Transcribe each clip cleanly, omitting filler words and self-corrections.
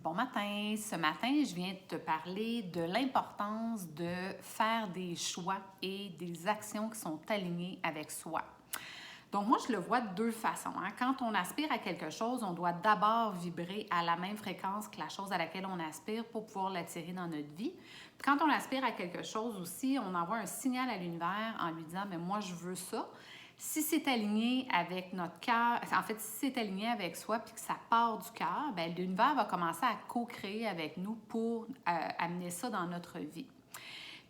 Bon matin! Ce matin, je viens te parler de l'importance de faire des choix et des actions qui sont alignées avec soi. Donc moi, je le vois de deux façons. Quand on aspire à quelque chose, on doit d'abord vibrer à la même fréquence que la chose à laquelle on aspire pour pouvoir l'attirer dans notre vie. Puis quand on aspire à quelque chose aussi, on envoie un signal à l'univers en lui disant « mais moi, je veux ça ». Si c'est aligné avec notre cœur, en fait, si c'est aligné avec soi puis que ça part du cœur, bien, l'univers va commencer à co-créer avec nous pour amener ça dans notre vie.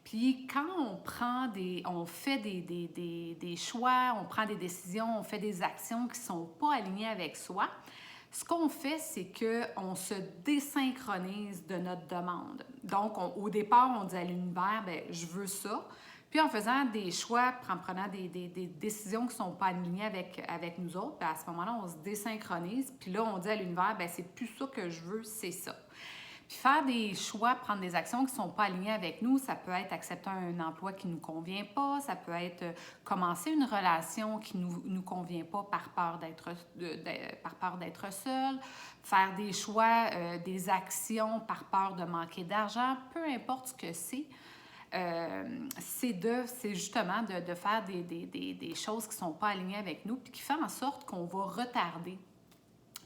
Puis quand on fait des choix, on prend des décisions, on fait des actions qui ne sont pas alignées avec soi, ce qu'on fait, c'est qu'on se désynchronise de notre demande. Donc, au départ, on dit à l'univers, bien, je veux ça. Puis en faisant des choix, en prenant des décisions qui ne sont pas alignées avec nous autres, bien, à ce moment-là, on se désynchronise. Puis là, on dit à l'univers, bien, c'est plus ça que je veux, c'est ça. Puis faire des choix, prendre des actions qui ne sont pas alignées avec nous, ça peut être accepter un emploi qui ne nous convient pas, ça peut être commencer une relation qui ne nous convient pas par peur d'être seul, faire des choix, des actions par peur de manquer d'argent, peu importe ce que c'est. C'est justement de faire des choses qui ne sont pas alignées avec nous puis qui font en sorte qu'on va retarder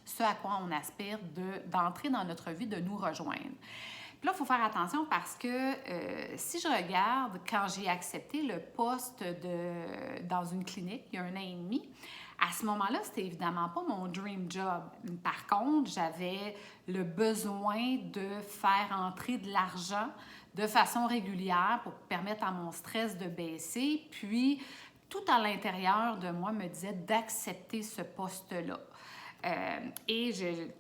ce à quoi on aspire d'entrer dans notre vie, de nous rejoindre. Puis là, il faut faire attention parce que si je regarde quand j'ai accepté le poste dans une clinique il y a 1 an et demi, à ce moment-là, c'était évidemment pas mon dream job. Par contre, j'avais le besoin de faire entrer de l'argent de façon régulière pour permettre à mon stress de baisser. Puis, tout à l'intérieur de moi me disait d'accepter ce poste-là. Et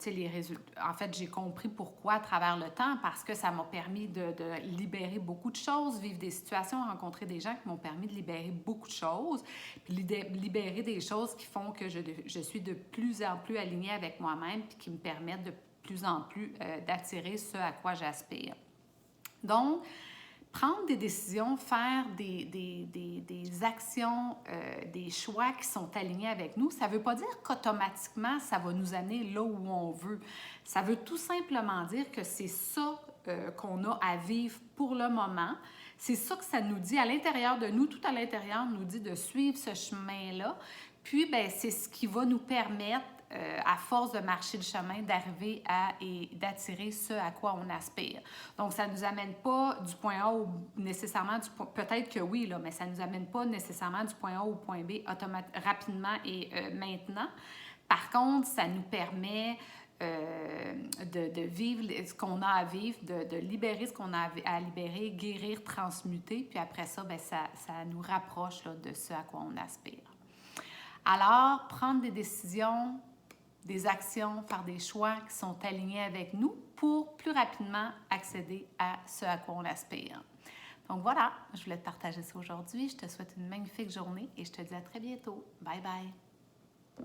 les résultats, en fait, j'ai compris pourquoi à travers le temps, parce que ça m'a permis de libérer beaucoup de choses, vivre des situations, rencontrer des gens qui m'ont permis de libérer beaucoup de choses, puis libérer des choses qui font que je suis de plus en plus alignée avec moi-même, puis qui me permettent de plus en plus d'attirer ce à quoi j'aspire. Donc, prendre des décisions, faire des actions, des choix qui sont alignés avec nous, ça ne veut pas dire qu'automatiquement, ça va nous amener là où on veut. Ça veut tout simplement dire que c'est ça qu'on a à vivre pour le moment. C'est ça que ça nous dit à l'intérieur de nous, tout à l'intérieur nous dit de suivre ce chemin-là. Puis, bien, c'est ce qui va nous permettre à force de marcher le chemin, d'arriver et d'attirer ce à quoi on aspire. Donc, ça ne nous amène pas du point A au nécessairement peut-être que oui, là, mais ça ne nous amène pas nécessairement du point A au point B rapidement et maintenant. Par contre, ça nous permet de vivre ce qu'on a à vivre, de libérer ce qu'on a à libérer, guérir, transmuter, puis après ça, bien, ça nous rapproche là, de ce à quoi on aspire. Alors, prendre des décisions, des actions, faire des choix qui sont alignés avec nous pour plus rapidement accéder à ce à quoi on aspire. Donc voilà, je voulais te partager ça aujourd'hui. Je te souhaite une magnifique journée et je te dis à très bientôt. Bye bye!